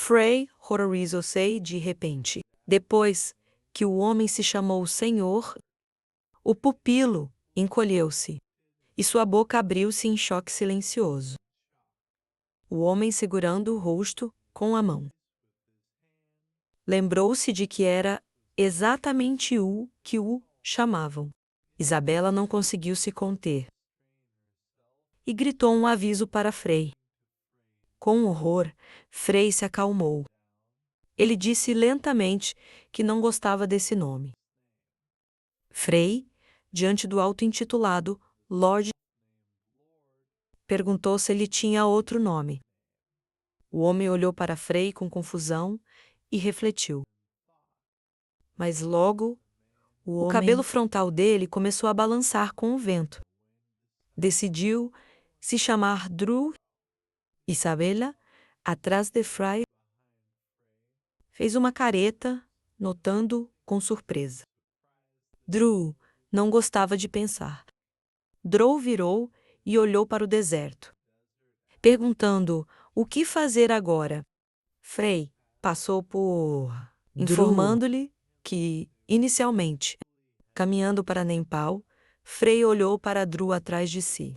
Frei horrorizou-se de repente. Depois que o homem se chamou Senhor, o pupilo encolheu-se e sua boca abriu-se em choque silencioso. O homem segurando o rosto com a mão. Lembrou-se de que era exatamente o que o chamavam. Isabela não conseguiu se conter e gritou um aviso para Frei. Com horror, Frei se acalmou. Ele disse lentamente que não gostava desse nome. Frei, diante do auto-intitulado Lord, perguntou se ele tinha outro nome. O homem olhou para Frei com confusão e refletiu. Mas logo, o cabelo frontal dele começou a balançar com o vento. Decidiu se chamar Drew. Isabela, atrás de Frei, fez uma careta, notando com surpresa. Drew não gostava de pensar. Drew virou e olhou para o deserto, perguntando o que fazer agora. Frei passou por informando-lhe que, inicialmente, caminhando para Nepal, Frei olhou para Drew atrás de si,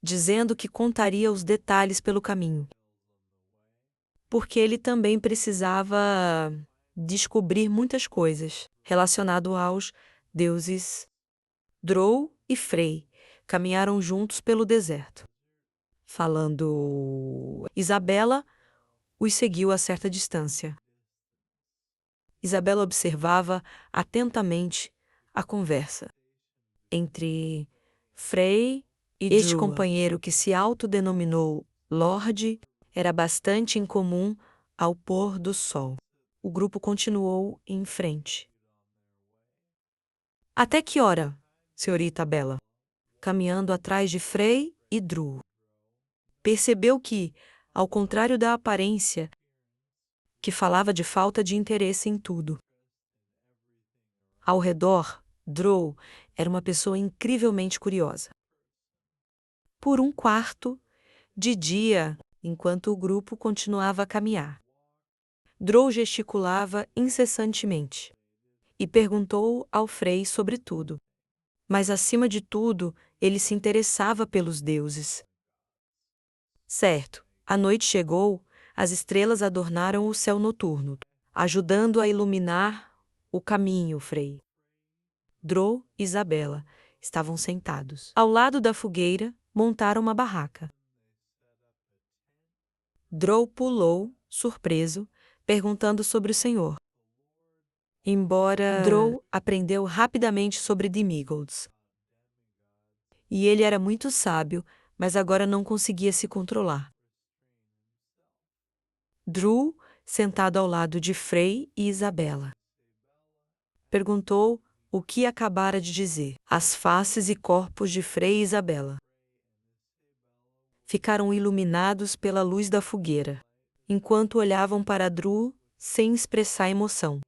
dizendo que contaria os detalhes pelo caminho, porque ele também precisava descobrir muitas coisas relacionadas aos deuses. Drew e Frei caminharam juntos pelo deserto. Falando, Isabela os seguiu a certa distância. Isabela observava atentamente a conversa entre Frei e Drew. Este companheiro que se autodenominou Lorde era bastante incomum ao pôr do sol. O grupo continuou em frente. Até que hora, senhorita Bela? Caminhando atrás de Frei e Drew. Percebeu que, ao contrário da aparência, que falava de falta de interesse em tudo. Ao redor, Drew era uma pessoa incrivelmente curiosa. Por um quarto de dia, enquanto o grupo continuava a caminhar, Drew gesticulava incessantemente e perguntou ao Frei sobre tudo. Mas, acima de tudo, ele se interessava pelos deuses. Certo, a noite chegou, as estrelas adornaram o céu noturno, ajudando a iluminar o caminho. Frei, Drew e Isabela estavam sentados. Ao lado da fogueira, montaram uma barraca. Drew pulou, surpreso, perguntando sobre o Senhor. Embora Drew aprendeu rapidamente sobre demigods. E ele era muito sábio, mas agora não conseguia se controlar. Drew, sentado ao lado de Frei e Isabela, perguntou o que acabara de dizer. As faces e corpos de Frei e Isabela ficaram iluminados pela luz da fogueira, enquanto olhavam para Drew sem expressar emoção.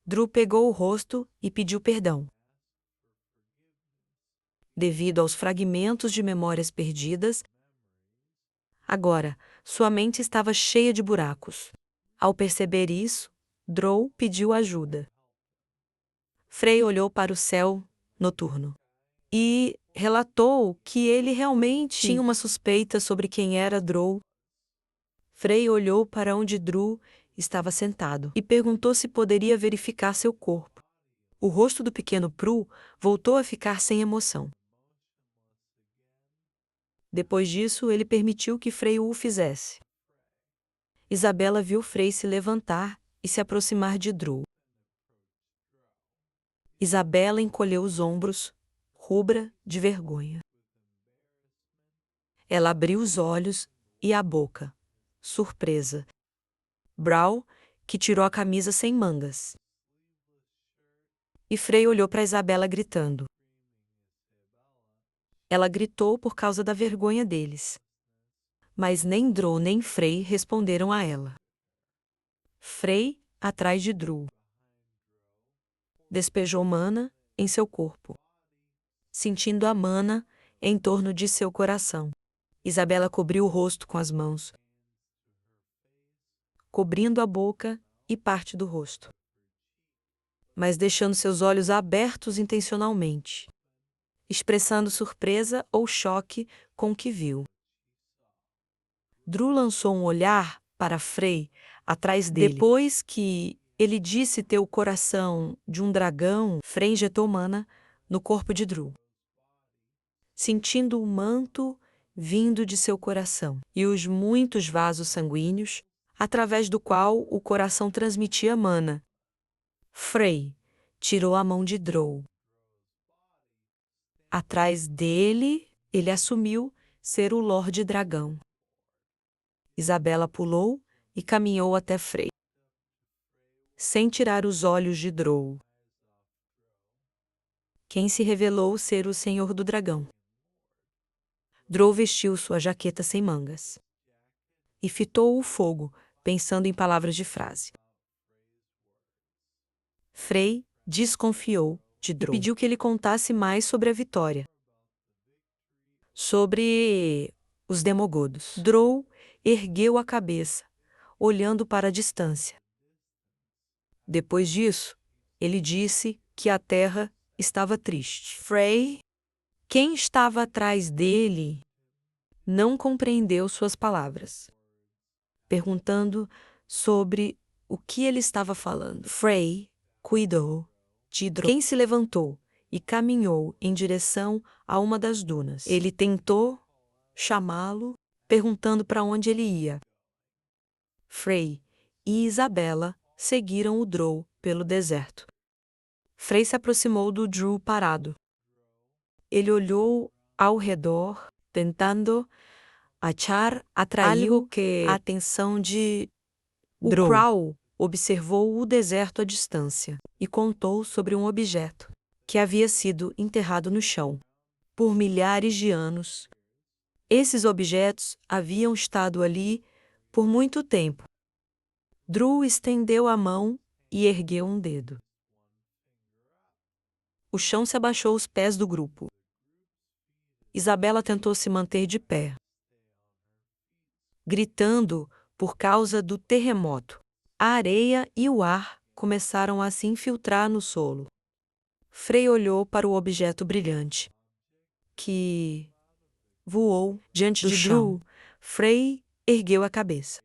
Drew pegou o rosto e pediu perdão. Devido aos fragmentos de memórias perdidas, agora sua mente estava cheia de buracos. Ao perceber isso, Drew pediu ajuda. Frei olhou para o céu noturno e relatou que ele realmente tinha uma suspeita sobre quem era Drew. Frei olhou para onde Drew estava sentado e perguntou se poderia verificar seu corpo. O rosto do pequeno Pru voltou a ficar sem emoção. Depois disso, ele permitiu que Frei o fizesse. Isabela viu Frei se levantar e se aproximar de Drew. Isabela encolheu os ombros, rubra de vergonha. Ela abriu os olhos e a boca, surpresa. Brow, que tirou a camisa sem mangas. E Frei olhou para Isabela gritando. Ela gritou por causa da vergonha deles. Mas nem Drew nem Frei responderam a ela. Frei, atrás de Drew, despejou mana em seu corpo, sentindo a mana em torno de seu coração. Isabela cobriu o rosto com as mãos. cobrindo a boca e parte do rosto, mas deixando seus olhos abertos intencionalmente, expressando surpresa ou choque com o que viu. Drew lançou um olhar para Frey atrás dele. Depois que ele disse ter o coração de um dragão, Frey injetou mana no corpo de Drew, sentindo o manto vindo de seu coração e os muitos vasos sanguíneos através do qual o coração transmitia mana. Frey tirou a mão de Drow. Atrás dele, ele assumiu ser o Lorde Dragão. Isabela pulou e caminhou até Frey, sem tirar os olhos de Drow, quem se revelou ser o Senhor do Dragão. Drow vestiu sua jaqueta sem mangas e fitou o fogo, pensando em palavras de frase. Frey desconfiou de Drow e pediu que ele contasse mais sobre a vitória, sobre os Demogodos. Drow ergueu a cabeça, olhando para a distância. Depois disso, ele disse que a terra estava triste. Frey, quem estava atrás dele, não compreendeu suas palavras, perguntando sobre o que ele estava falando. Frey cuidou de Drow. Quem se levantou e caminhou em direção a uma das dunas. Ele tentou chamá-lo, perguntando para onde ele ia. Frey e Isabela seguiram o Drow pelo deserto. Frey se aproximou do Drew parado. Ele olhou ao redor, tentando atrair a atenção de Drow. O Crow observou o deserto à distância e contou sobre um objeto que havia sido enterrado no chão por milhares de anos. Esses objetos haviam estado ali por muito tempo. Drew estendeu a mão e ergueu um dedo. O chão se abaixou aos pés do grupo. Isabela tentou se manter de pé, gritando por causa do terremoto. A areia e o ar começaram a se infiltrar no solo. Frey olhou para o objeto brilhante, que voou diante de Drew. Frey ergueu a cabeça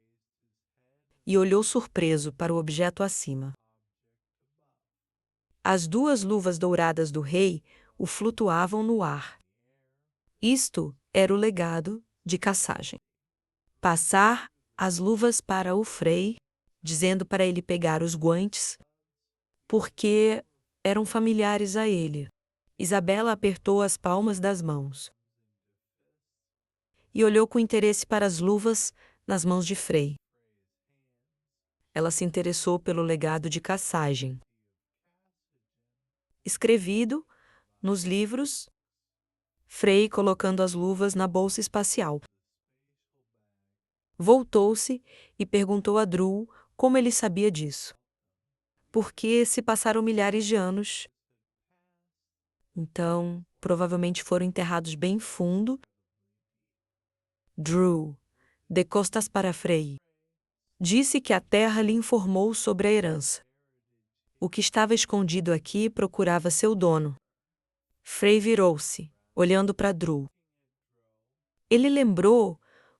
e olhou surpreso para o objeto acima. As duas luvas douradas do rei o flutuavam no ar. Isto era o legado de Cassagem. Passar as luvas para o Frey, dizendo para ele pegar os guantes, porque eram familiares a ele. Isabela apertou as palmas das mãos e olhou com interesse para as luvas nas mãos de Frey. Ela se interessou pelo legado de Cassagem, escrevido nos livros, Frey colocando as luvas na bolsa espacial. Voltou-se e perguntou a Drew como ele sabia disso. Porque se passaram milhares de anos. Então, provavelmente foram enterrados bem fundo. Drew, de costas para Frey, disse que a terra lhe informou sobre a herança. O que estava escondido aqui procurava seu dono. Frey virou-se, olhando para Drew. Ele lembrou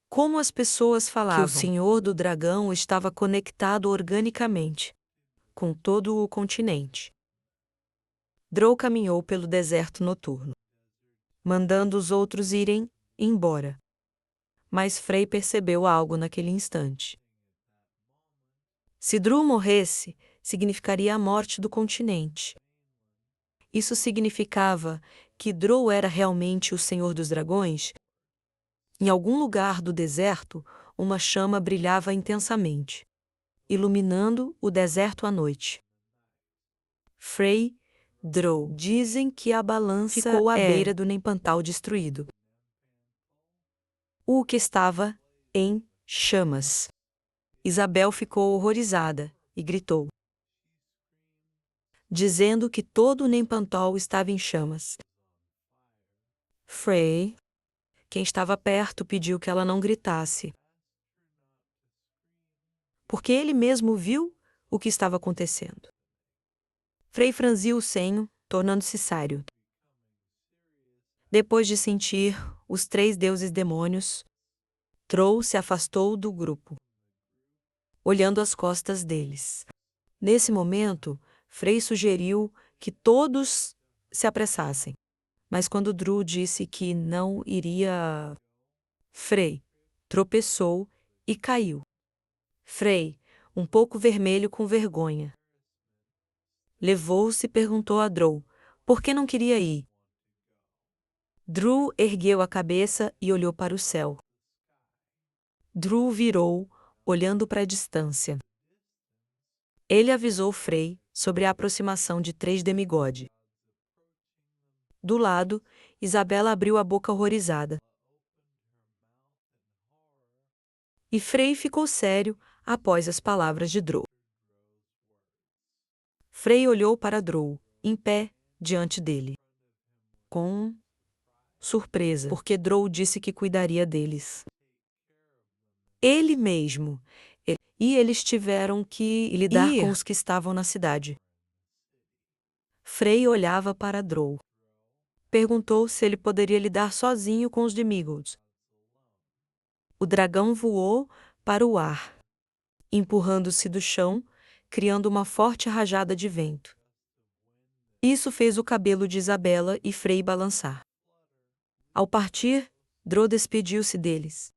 como as pessoas falavam que o Senhor do Dragão estava conectado organicamente com todo o continente. Drow caminhou pelo deserto noturno, mandando os outros irem embora. Mas Frey percebeu algo naquele instante. Se Drew morresse, significaria a morte do continente. Isso significava que Drow era realmente o Senhor dos Dragões? Em algum lugar do deserto, uma chama brilhava intensamente, iluminando o deserto à noite. Frey, Drow dizem que a balança ficou à beira do Nempantal destruído. O que estava em chamas. Isabel ficou horrorizada e gritou, dizendo que todo o Nempantal estava em chamas. Frey, quem estava perto, pediu que ela não gritasse. porque ele mesmo viu o que estava acontecendo. Frei franziu o senho, tornando-se sério. Depois de sentir os 3 deuses demônios, Drow se afastou do grupo, olhando as costas deles. Nesse momento, Frei sugeriu que todos se apressassem, mas quando Drow disse que não iria, Frei tropeçou e caiu. Frei, um pouco vermelho com vergonha, levou-se e perguntou a Drow por que não queria ir. Drow ergueu a cabeça e olhou para o céu. Drow virou, olhando para a distância. Ele avisou Frei sobre a aproximação de 3 demigods. Do lado, Isabela abriu a boca horrorizada. E Frei ficou sério após as palavras de Drow. Frei olhou para Drow, em pé, diante dele, com surpresa, porque Drow disse que cuidaria deles. Ele mesmo. E eles tiveram que lidar com os que estavam na cidade. Frei olhava para Drow. Perguntou se ele poderia lidar sozinho com os Demigods. O dragão voou para o ar, empurrando-se do chão, criando uma forte rajada de vento. Isso fez o cabelo de Isabela e Frei balançar. Ao partir, Drow despediu-se deles.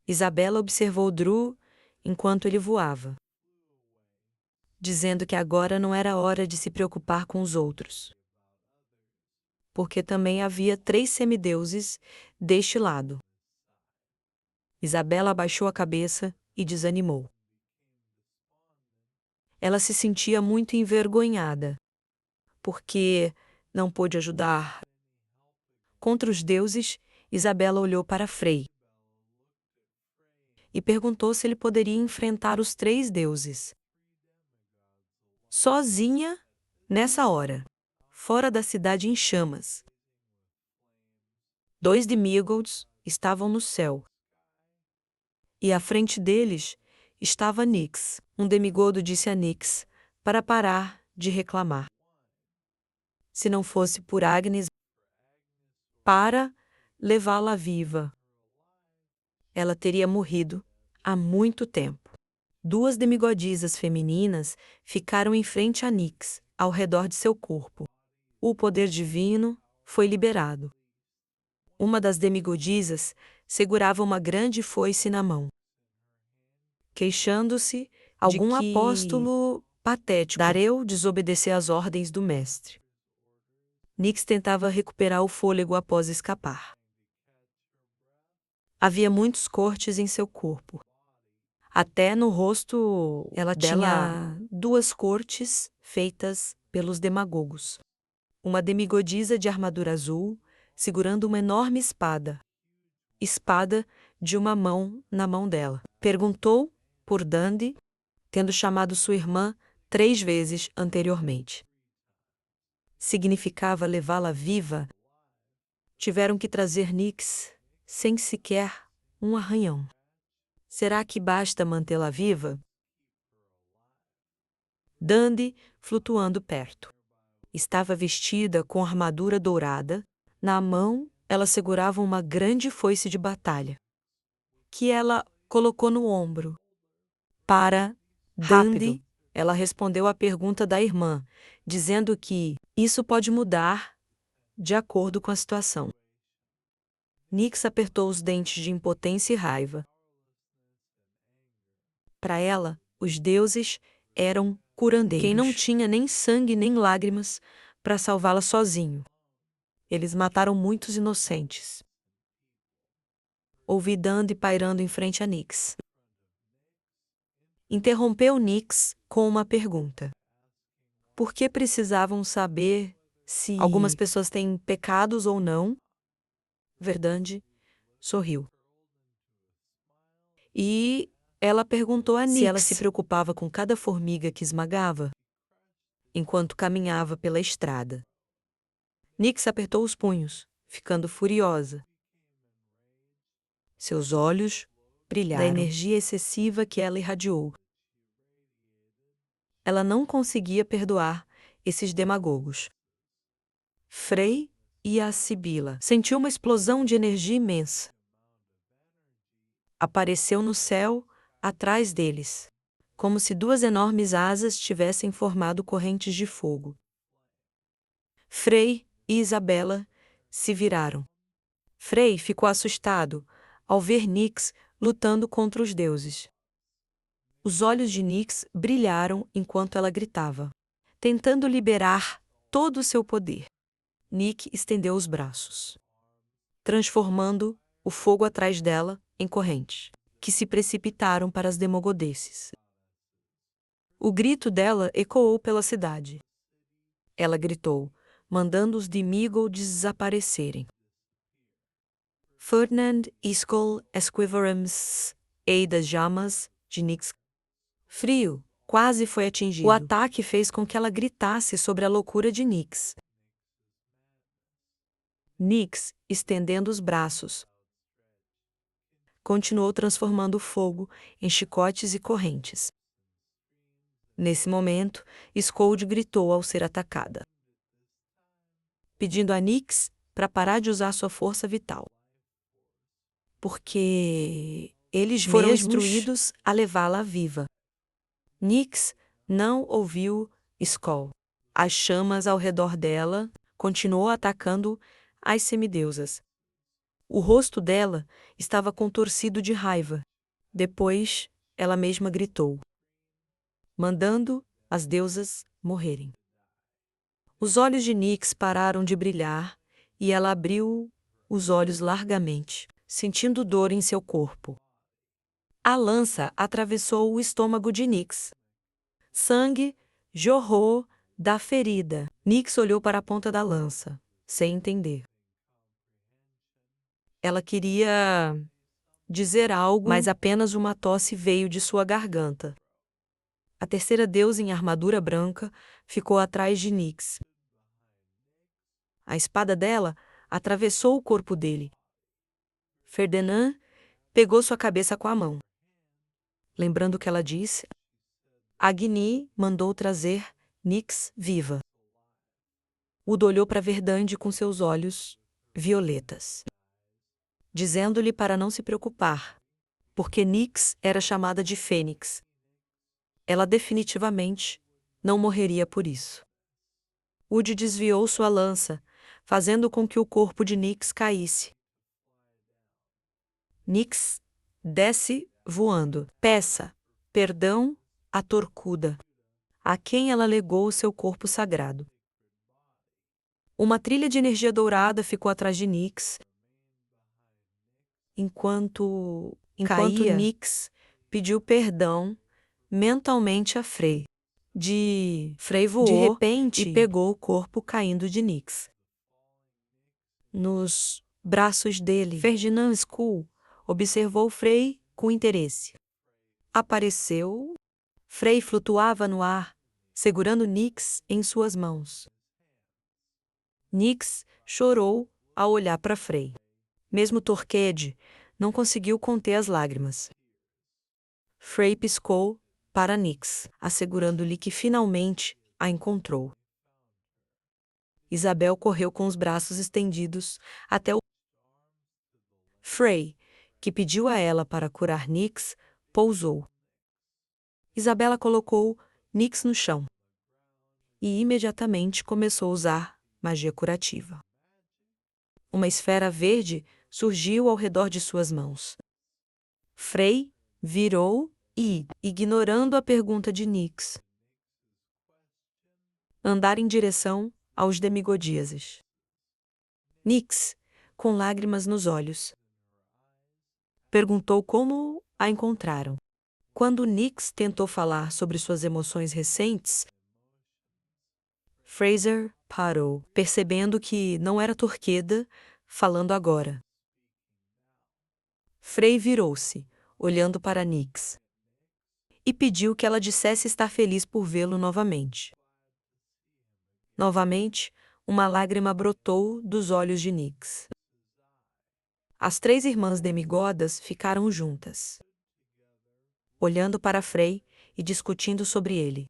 Isabela observou Drow enquanto ele voava, dizendo que agora não era hora de se preocupar com os outros, porque também havia 3 semideuses deste lado. Isabela abaixou a cabeça e desanimou. Ela se sentia muito envergonhada, porque não pôde ajudar. Contra os deuses, Isabela olhou para Frei e perguntou se ele poderia enfrentar os 3 deuses. Sozinha, nessa hora, fora da cidade em chamas. 2 demigods estavam no céu. E à frente deles estava Nyx. Um demigodo disse a Nyx para parar de reclamar. Se não fosse por Agnes, para levá-la viva, ela teria morrido há muito tempo. 2 demigodisas femininas ficaram em frente a Nyx, ao redor de seu corpo. O poder divino foi liberado. Uma das demigodisas segurava uma grande foice na mão, queixando-se algum apóstolo patético Dareu desobedecer às ordens do mestre. Nyx tentava recuperar o fôlego após escapar. Havia muitos cortes em seu corpo. Até no rosto ela tinha 2 cortes feitas pelos demagogos. Uma demigodisa de armadura azul segurando uma enorme espada. Espada de uma mão na mão dela. Perguntou por Dundee, tendo chamado sua irmã 3 vezes anteriormente. Significava levá-la viva. Tiveram que trazer Nyx sem sequer um arranhão. Será que basta mantê-la viva? Dundee, flutuando perto. Estava vestida com armadura dourada. Na mão, ela segurava uma grande foice de batalha, que ela colocou no ombro. Para Dundee, ela respondeu à pergunta da irmã, dizendo que isso pode mudar de acordo com a situação. Nyx apertou os dentes de impotência e raiva. Para ela, os deuses eram curandeiros. Quem não tinha nem sangue nem lágrimas para salvá-la sozinho. Eles mataram muitos inocentes. Ouvi Dundee pairando em frente a Nyx. Interrompeu Nyx com uma pergunta. Por que precisavam saber se algumas pessoas têm pecados ou não? Verdade sorriu. E ela perguntou a Nyx se ela se preocupava com cada formiga que esmagava, enquanto caminhava pela estrada. Nyx apertou os punhos, ficando furiosa. Seus olhos brilharam da energia excessiva que ela irradiou. ela não conseguia perdoar esses demagogos. Frei e a Sibila sentiu uma explosão de energia imensa. Apareceu no céu, atrás deles, como se duas enormes asas tivessem formado correntes de fogo. Frei e Isabela se viraram. Frei ficou assustado ao ver Nyx lutando contra os deuses. Os olhos de Nyx brilharam enquanto ela gritava, tentando liberar todo o seu poder. Nyx estendeu os braços, transformando o fogo atrás dela em correntes, que se precipitaram para as demogodeces. O grito dela ecoou pela cidade. Ela gritou, mandando os Demigod desaparecerem. Ferdinand Iskol Esquivarams, ei das Jamas, de Nyx. Frio, quase foi atingido. O ataque fez com que ela gritasse sobre a loucura de Nyx. Nyx, estendendo os braços, continuou transformando o fogo em chicotes e correntes. Nesse momento, Scold gritou ao ser atacada, pedindo a Nyx para parar de usar sua força vital. Porque eles foram instruídos a levá-la viva. Nyx não ouviu Skoll. As chamas ao redor dela continuou atacando as semideusas. O rosto dela estava contorcido de raiva. Depois, ela mesma gritou, mandando as deusas morrerem. Os olhos de Nyx pararam de brilhar e ela abriu os olhos largamente, sentindo dor em seu corpo. A lança atravessou o estômago de Nyx. Sangue jorrou da ferida. Nyx olhou para a ponta da lança, sem entender. Ela queria dizer algo, mas apenas uma tosse veio de sua garganta. A terceira deusa em armadura branca ficou atrás de Nyx. A espada dela atravessou o corpo dele. Ferdinand pegou sua cabeça com a mão. Lembrando o que ela disse, Agni mandou trazer Nyx viva. Udo olhou para Verdande com seus olhos violetas, dizendo-lhe para não se preocupar, porque Nyx era chamada de Fênix. Ela definitivamente não morreria por isso. Udo desviou sua lança, fazendo com que o corpo de Nyx caísse. Nyx desce voando. Peça perdão à Torcuda, a quem ela legou seu corpo sagrado. Uma trilha de energia dourada ficou atrás de Nyx, enquanto caía, Nyx pediu perdão mentalmente a Frey. Frey voou de repente e pegou o corpo caindo de Nyx. Nos braços dele, Ferdinand Skull observou Frey com interesse. Apareceu. Frey flutuava no ar, segurando Nyx em suas mãos. Nyx chorou ao olhar para Frey. Mesmo Torquede não conseguiu conter as lágrimas. Frey piscou para Nyx, assegurando-lhe que finalmente a encontrou. Isabel correu com os braços estendidos até o Frey, que pediu a ela para curar Nyx, pousou. Isabela colocou Nyx no chão e imediatamente começou a usar magia curativa. Uma esfera verde surgiu ao redor de suas mãos. Frey virou e, ignorando a pergunta de Nyx, andar em direção aos demigodíases. Nyx, com lágrimas nos olhos, perguntou como a encontraram. Quando Nyx tentou falar sobre suas emoções recentes, Fraser parou, percebendo que não era Torqueda falando agora. Frey virou-se, olhando para Nyx, e pediu que ela dissesse estar feliz por vê-lo novamente. Novamente, uma lágrima brotou dos olhos de Nyx. As três irmãs demigodas ficaram juntas, olhando para Frey e discutindo sobre ele.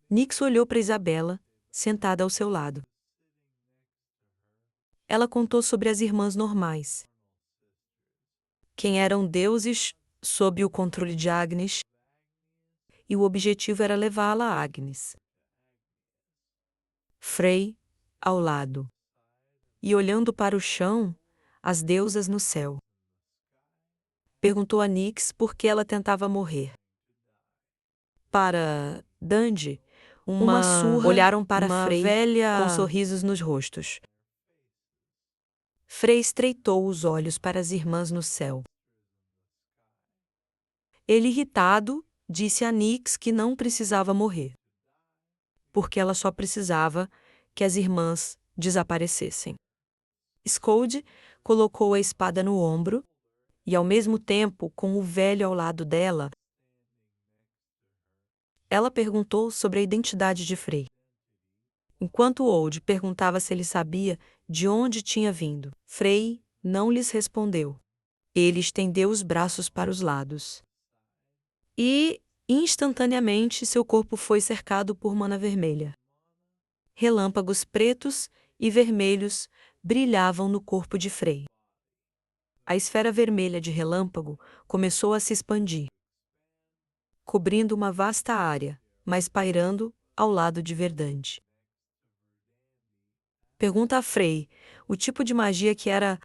Nix olhou para Isabela, sentada ao seu lado. Ela contou sobre as irmãs normais. Quem eram deuses sob o controle de Agnes, e o objetivo era levá-la a Agnes. Frey, ao lado. E olhando para o chão, as deusas no céu. Perguntou a Nix por que ela tentava morrer. Para Dandi, uma surra, olharam para Frey velha com sorrisos nos rostos. Frey estreitou os olhos para as irmãs no céu. Ele, irritado, disse a Nix que não precisava morrer, porque ela só precisava que as irmãs desaparecessem. Skold colocou a espada no ombro e, ao mesmo tempo, com o velho ao lado dela, ela perguntou sobre a identidade de Frey. Enquanto Old perguntava se ele sabia de onde tinha vindo, Frey não lhes respondeu. Ele estendeu os braços para os lados. E, instantaneamente, seu corpo foi cercado por mana vermelha. Relâmpagos pretos e vermelhos brilhavam no corpo de Frey. A esfera vermelha de relâmpago começou a se expandir, cobrindo uma vasta área, mas pairando ao lado de Verdande. Pergunta a Frey o tipo de magia que era.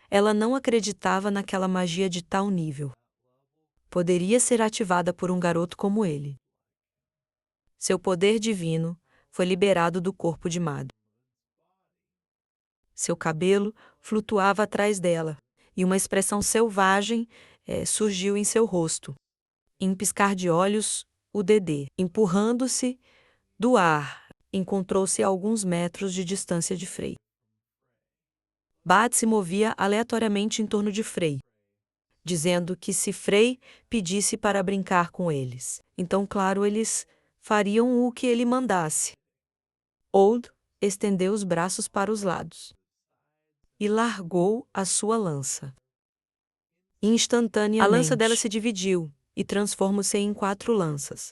Ela não acreditava naquela magia de tal nível. Poderia ser ativada por um garoto como ele. Seu poder divino foi liberado do corpo de Mad. Seu cabelo flutuava atrás dela, e uma expressão selvagem surgiu em seu rosto. Em um piscar de olhos, o Dedê, empurrando-se do ar, encontrou-se a alguns metros de distância de Frey. Bad se movia aleatoriamente em torno de Frey, dizendo que se Frey pedisse para brincar com eles, então, claro, eles fariam o que ele mandasse. Old estendeu os braços para os lados e largou a sua lança. Instantaneamente, a lança dela se dividiu e transformou-se em 4 lanças.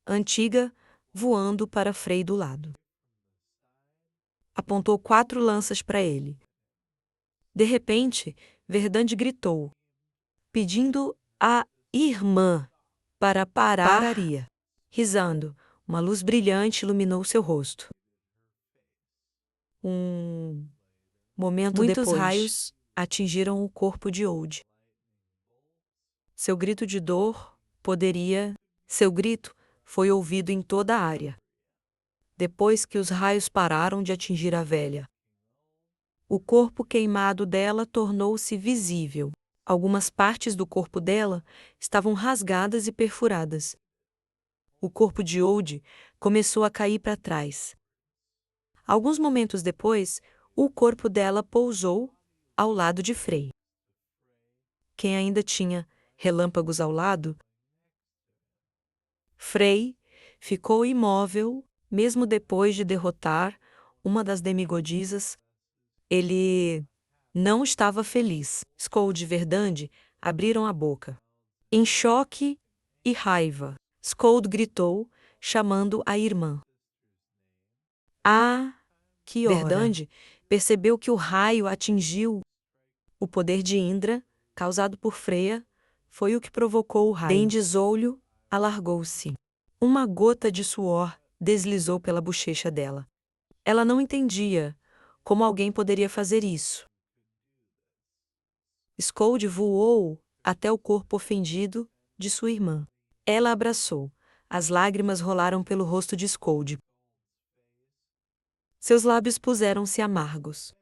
Antiga, voando para Frey do lado. Apontou 4 lanças para ele. De repente, Verdande gritou, pedindo à irmã para parar. Pararia. Risando, uma luz brilhante iluminou seu rosto. Um momento depois, muitos raios atingiram o corpo de Old. Seu grito de dor Seu grito foi ouvido em toda a área. Depois que os raios pararam de atingir a velha, o corpo queimado dela tornou-se visível. Algumas partes do corpo dela estavam rasgadas e perfuradas. O corpo de Old começou a cair para trás. Alguns momentos depois, o corpo dela pousou ao lado de Frey. Quem ainda tinha relâmpagos ao lado? Frey ficou imóvel, mesmo depois de derrotar uma das demigodisas. Ele não estava feliz. Skold e Verdande abriram a boca, em choque e raiva. Skold gritou, chamando a irmã. Ah, que hora! Verdande percebeu que o raio atingiu. O poder de Indra, causado por Freya, foi o que provocou o raio. Dendisolho alargou-se. Uma gota de suor deslizou pela bochecha dela. Ela não entendia como alguém poderia fazer isso. Skold voou até o corpo ofendido de sua irmã. Ela abraçou. As lágrimas rolaram pelo rosto de Skold. Seus lábios puseram-se amargos.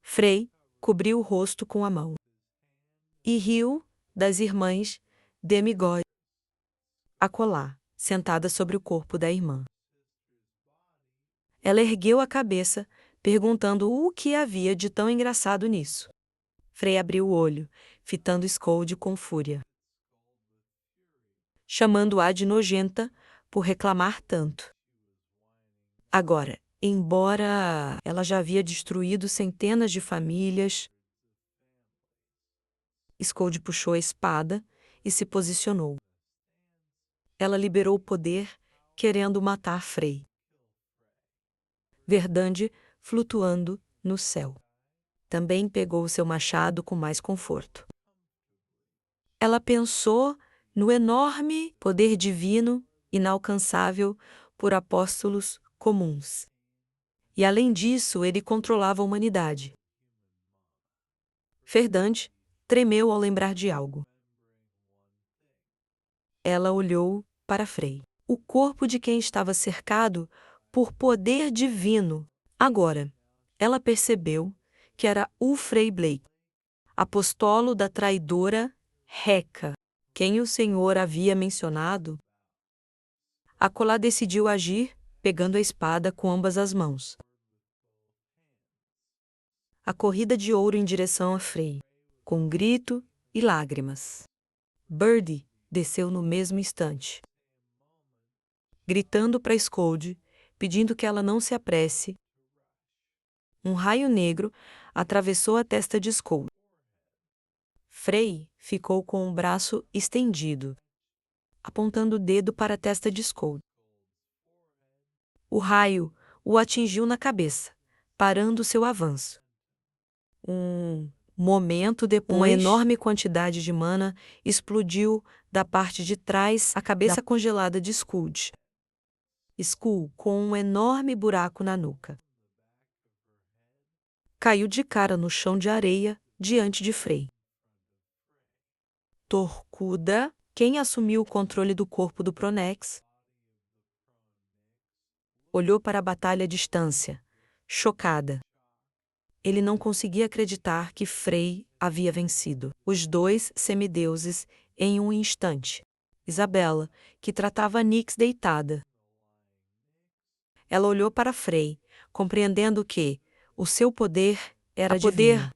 Frey cobriu o rosto com a mão. E riu das irmãs Demigod. Acolá, sentada sobre o corpo da irmã. Ela ergueu a cabeça, perguntando o que havia de tão engraçado nisso. Frey abriu o olho, fitando Skold com fúria, chamando-a de nojenta por reclamar tanto. Agora, embora ela já havia destruído centenas de famílias, Skold puxou a espada e se posicionou. Ela liberou o poder, querendo matar Frey. Verdande, flutuando no céu. Também pegou seu machado com mais conforto. Ela pensou no enorme poder divino, inalcançável por apóstolos comuns. E além disso, ele controlava a humanidade. Verdande tremeu ao lembrar de algo. Ela olhou para Frey, o corpo de quem estava cercado por poder divino. Agora, ela percebeu que era o Frey Blake, apostolo da traidora Reca, quem o Senhor havia mencionado. Acolá decidiu agir, pegando a espada com ambas as mãos. A corrida de ouro em direção a Frey, com um grito e lágrimas. Birdie desceu no mesmo instante, gritando para Scold, pedindo que ela não se apresse. Um raio negro atravessou a testa de Scold. Frey ficou com o braço estendido, apontando o dedo para a testa de Scold. O raio o atingiu na cabeça, parando seu avanço. Um momento depois, uma enorme quantidade de mana explodiu da parte de trás a cabeça congelada de Scold. Skull com um enorme buraco na nuca. Caiu de cara no chão de areia diante de Frey. Torcuda, quem assumiu o controle do corpo do Pronex, olhou para a batalha à distância, chocada. Ele não conseguia acreditar que Frey havia vencido. Os dois semideuses em um instante. Isabela, que tratava Nyx deitada. Ela olhou para Frey, compreendendo que o seu poder era divino.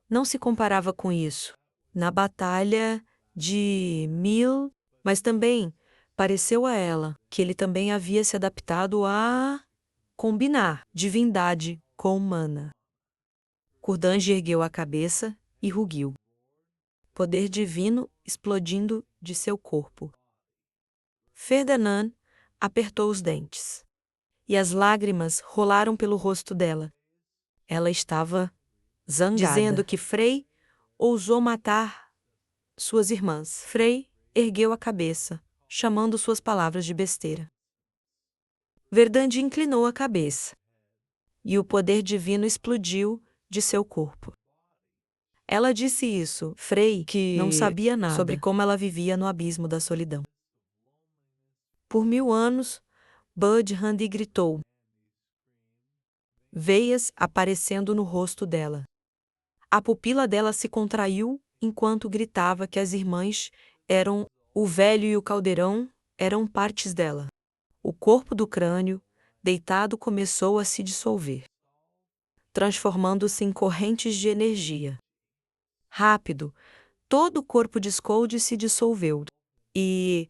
Não se comparava com isso. Na batalha de Mil, mas também pareceu a ela que ele também havia se adaptado a combinar divindade com humana. Kurdanji ergueu a cabeça e rugiu. Poder divino explodindo de seu corpo. Ferdinand apertou os dentes. E as lágrimas rolaram pelo rosto dela. Ela estava zangada, dizendo que Frey ousou matar suas irmãs. Frey ergueu a cabeça, chamando suas palavras de besteira. Verdande inclinou a cabeça, e o poder divino explodiu de seu corpo. Ela disse isso, Frey, que não sabia nada sobre como ela vivia no abismo da solidão. Por 1000 anos, Bud Handy gritou, veias aparecendo no rosto dela. A pupila dela se contraiu enquanto gritava que as irmãs eram o velho e o caldeirão eram partes dela. O corpo do crânio, deitado, começou a se dissolver, transformando-se em correntes de energia. Rápido, todo o corpo de Scold se dissolveu e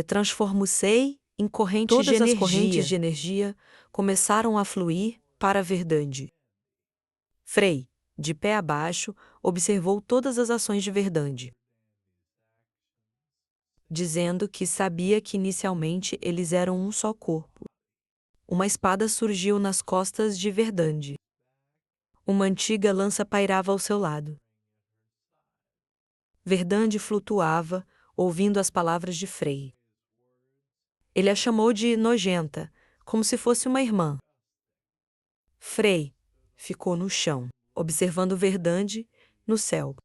transformou-se em correntes de energia. Todas as correntes de energia começaram a fluir para Verdande. Frey, de pé abaixo, observou todas as ações de Verdande, dizendo que sabia que inicialmente eles eram um só corpo. Uma espada surgiu nas costas de Verdande. Uma antiga lança pairava ao seu lado. Verdande flutuava, ouvindo as palavras de Frey. Ele a chamou de nojenta, como se fosse uma irmã. Frey ficou no chão, observando Verdande no céu.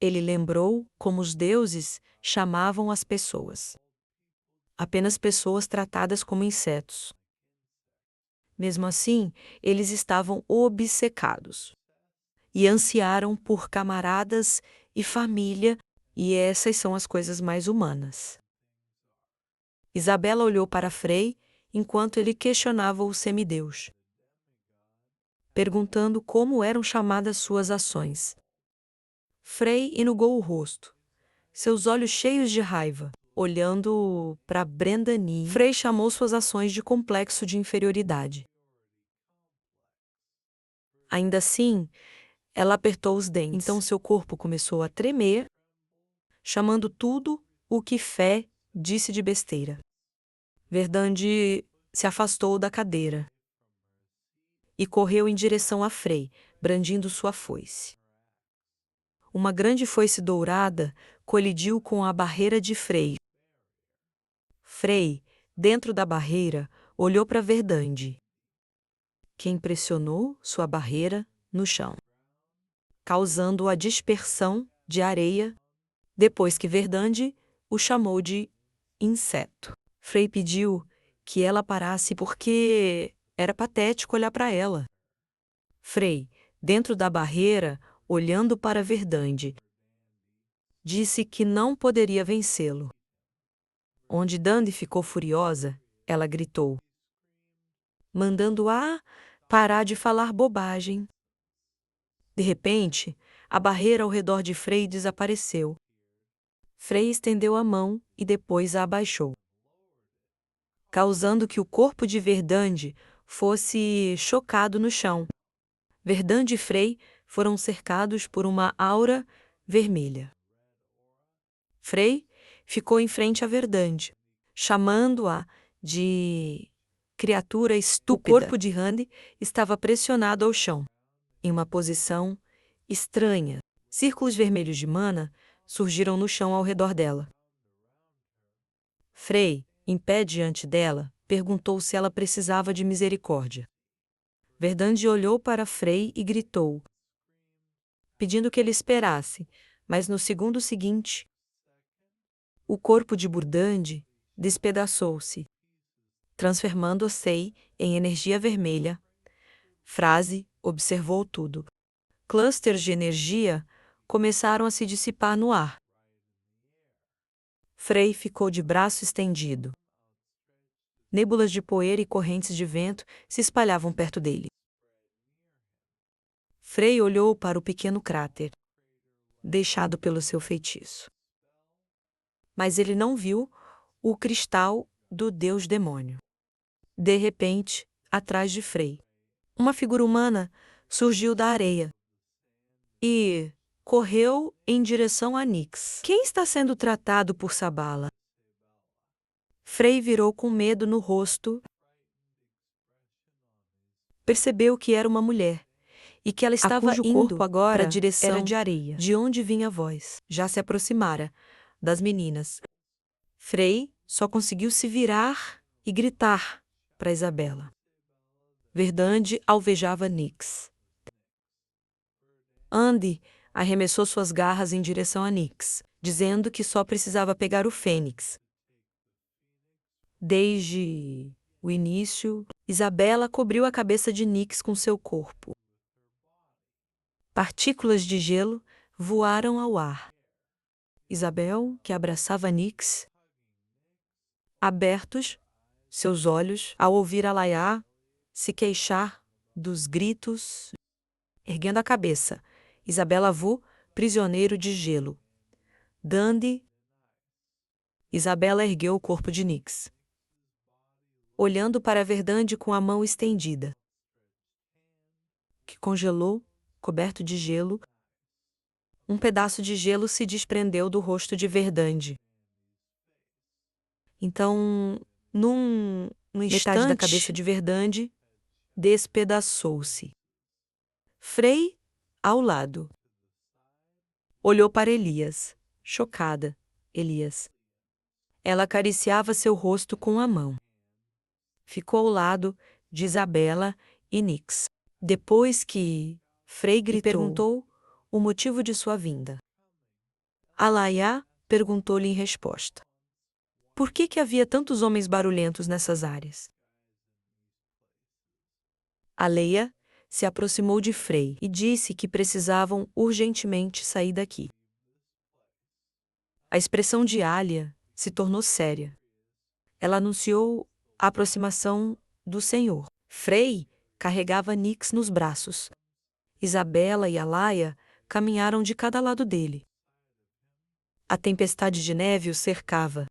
Ele lembrou como os deuses chamavam as pessoas. Apenas pessoas tratadas como insetos. Mesmo assim, eles estavam obcecados e ansiaram por camaradas e família, e essas são as coisas mais humanas. Isabela olhou para Frey enquanto ele questionava o semideus, perguntando como eram chamadas suas ações. Frey enugou o rosto, seus olhos cheios de raiva, olhando para Brendani. Frey chamou suas ações de complexo de inferioridade. Ainda assim, ela apertou os dentes. Então seu corpo começou a tremer, chamando tudo o que fé disse de besteira. Verdande se afastou da cadeira e correu em direção a Frei, brandindo sua foice. Uma grande foice dourada colidiu com a barreira de Frei. Frei, dentro da barreira, olhou para Verdande, que impressionou sua barreira no chão, causando a dispersão de areia, depois que Verdande o chamou de inseto. Frei pediu que ela parasse porque era patético olhar para ela. Frei, dentro da barreira, olhando para Verdande, disse que não poderia vencê-lo. Onde Dande ficou furiosa, ela gritou, mandando-a parar de falar bobagem. De repente, a barreira ao redor de Frei desapareceu. Frei estendeu a mão e depois a abaixou, causando que o corpo de Verdande fosse chocado no chão. Verdande e Frei foram cercados por uma aura vermelha. Frei ficou em frente a Verdande, chamando-a de criatura estúpida. O corpo de Rande estava pressionado ao chão, em uma posição estranha. Círculos vermelhos de mana surgiram no chão ao redor dela. Frei, em pé diante dela, perguntou se ela precisava de misericórdia. Verdande olhou para Frei e gritou, pedindo que ele esperasse, mas no segundo seguinte, o corpo de Burdande despedaçou-se, transformando-se em energia vermelha. Frase observou tudo. Clusters de energia começaram a se dissipar no ar. Frei ficou de braço estendido. Nêbulas de poeira e correntes de vento se espalhavam perto dele. Frei olhou para o pequeno cráter, deixado pelo seu feitiço. Mas ele não viu o cristal do Deus Demônio. De repente, atrás de Frei, uma figura humana surgiu da areia e correu em direção a Nix. Quem está sendo tratado por Sabala? Frei virou com medo no rosto. Percebeu que era uma mulher e que ela estava cujo indo corpo agora para a direção era de areia. de onde vinha a voz. Já se aproximara das meninas. Frei só conseguiu se virar e gritar para Isabela. Verdande alvejava Nix. Andy arremessou suas garras em direção a Nix, dizendo que só precisava pegar o Fênix. Desde o início, Isabela cobriu a cabeça de Nix com seu corpo. Partículas de gelo voaram ao ar. Isabel, que abraçava Nix, abertos, seus olhos, ao ouvir Alaiá se queixar dos gritos, erguendo a cabeça, Isabela Vu, prisioneiro de gelo. Dande. Isabela ergueu o corpo de Nix, olhando para Verdande com a mão estendida, que congelou, coberto de gelo. Um pedaço de gelo se desprendeu do rosto de Verdande. Então, metade da cabeça de Verdande despedaçou-se. Frei, ao lado, olhou para Elias, chocada. Elias. Ela acariciava seu rosto com a mão. Ficou ao lado de Isabela e Nix. Depois que Frei gritou, perguntou o motivo de sua vinda. Alaiá perguntou-lhe em resposta: por que havia tantos homens barulhentos nessas áreas? Aleia se aproximou de Frei e disse que precisavam urgentemente sair daqui. A expressão de Alia se tornou séria. Ela anunciou a aproximação do Senhor. Frei carregava Nix nos braços. Isabela e Alaia caminharam de cada lado dele. A tempestade de neve o cercava,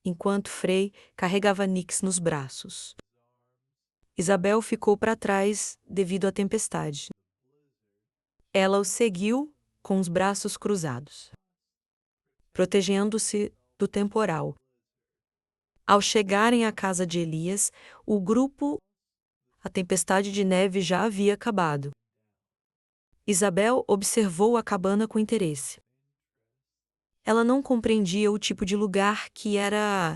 enquanto Frei carregava Nix nos braços. Isabel ficou para trás devido à tempestade. Ela o seguiu com os braços cruzados, protegendo-se do temporal. Ao chegarem à casa de Elias, a tempestade de neve já havia acabado. Isabel observou a cabana com interesse. Ela não compreendia o tipo de lugar que era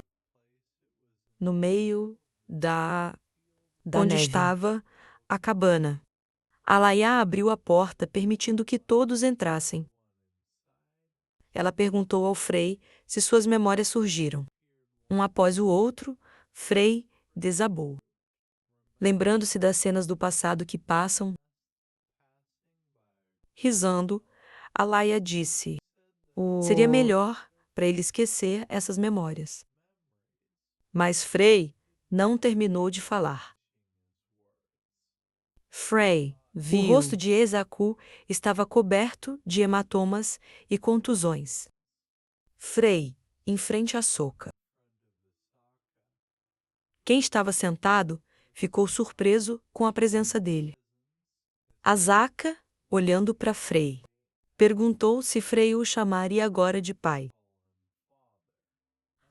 no meio da onde neve. estava a cabana. Alaiá abriu a porta, permitindo que todos entrassem. Ela perguntou ao Frei se suas memórias surgiram. Um após o outro, Frei desabou. Lembrando-se das cenas do passado que passam. Risando, Alaia disse: seria melhor para ele esquecer essas memórias. Mas Frei não terminou de falar. Frei viu. O rosto de Esaú estava coberto de hematomas e contusões. Frei, em frente à soca. Quem estava sentado ficou surpreso com a presença dele. Azaca, olhando para Frei, perguntou se Frei o chamaria agora de pai.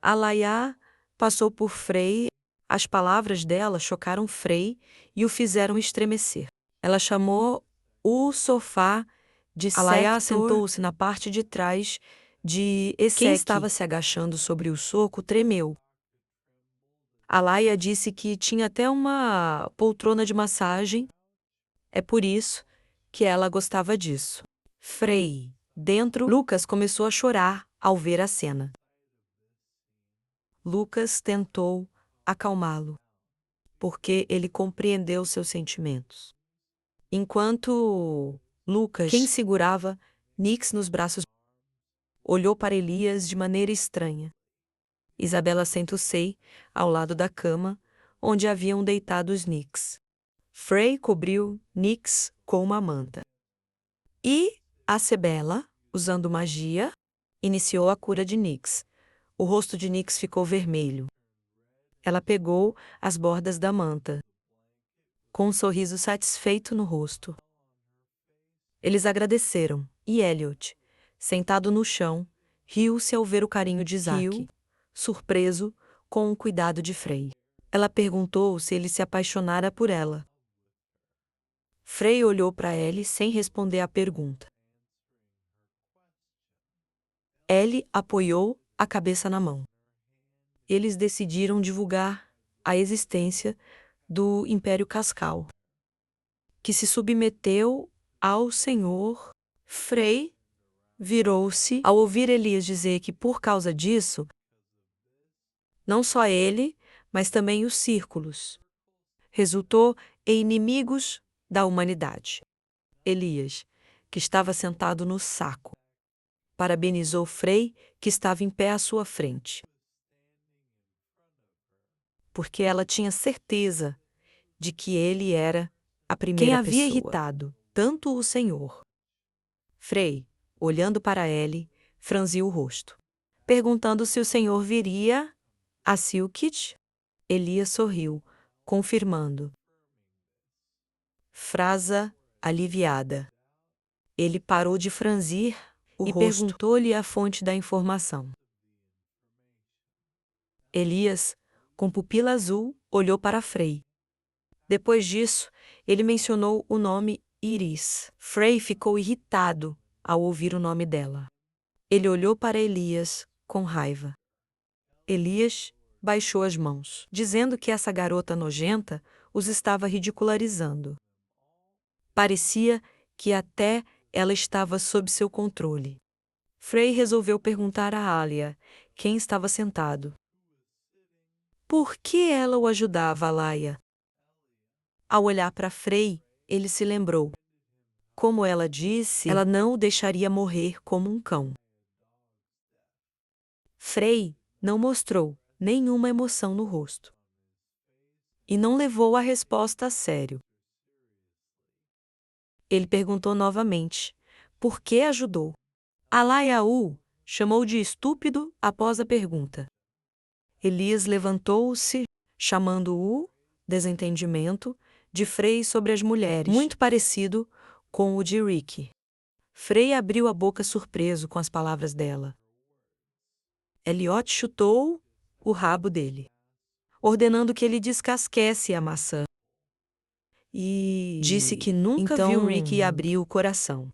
Alaiá passou por Frei. As palavras dela chocaram Frei e o fizeram estremecer. Ela chamou o sofá de Alaiá sentou-se na parte de trás de Ezequiel. Quem estava se agachando sobre o soco tremeu. Alaia disse que tinha até uma poltrona de massagem. É por isso que ela gostava disso. Frei, dentro, Lucas começou a chorar ao ver a cena. Lucas tentou acalmá-lo, porque ele compreendeu seus sentimentos. Enquanto Lucas, quem segurava Nix nos braços, olhou para Elias de maneira estranha. Isabela sentou-se ao lado da cama, onde haviam deitado os Nix. Frei cobriu Nix com uma manta. E a Sebela, usando magia, iniciou a cura de Nix. O rosto de Nix ficou vermelho. Ela pegou as bordas da manta, com um sorriso satisfeito no rosto. Eles agradeceram, e Elliot, sentado no chão, riu-se ao ver o carinho de Isaac, surpreso com o cuidado de Frei. Ela perguntou se ele se apaixonara por ela. Frei olhou para Ellie sem responder à pergunta. Ellie apoiou a cabeça na mão. Eles decidiram divulgar a existência do Império Cascal, que se submeteu ao Senhor. Frei virou-se ao ouvir Elias dizer que, por causa disso, não só ele, mas também os círculos, resultou em inimigos da humanidade. Elias, que estava sentado no saco, parabenizou Frei, que estava em pé à sua frente, porque ela tinha certeza de que ele era a primeira pessoa. Quem havia irritado tanto o Senhor. Frei, olhando para Ellie, franziu o rosto, perguntando se o Senhor viria a Silkit. Elias sorriu, confirmando. Frasa aliviada. Ele parou de franzir e perguntou-lhe a fonte da informação. Elias, com pupila azul, olhou para Frei. Depois disso, ele mencionou o nome Iris. Frei ficou irritado ao ouvir o nome dela. Ele olhou para Elias com raiva. Elias baixou as mãos, dizendo que essa garota nojenta os estava ridicularizando. Parecia que até ela estava sob seu controle. Frei resolveu perguntar a Alia, quem estava sentado. Por que ela o ajudava, Alaia? Ao olhar para Frei, ele se lembrou. Como ela disse, ela não o deixaria morrer como um cão. Frei não mostrou nenhuma emoção no rosto. E não levou a resposta a sério. Ele perguntou novamente, por que ajudou? Alaiaú chamou de estúpido após a pergunta. Elias levantou-se, chamando o desentendimento de Frei sobre as mulheres, muito parecido com o de Rick. Frei abriu a boca surpreso com as palavras dela. Elliot chutou o rabo dele, ordenando que ele descasquesse a maçã. E disse que nunca viu Rick abrir o coração.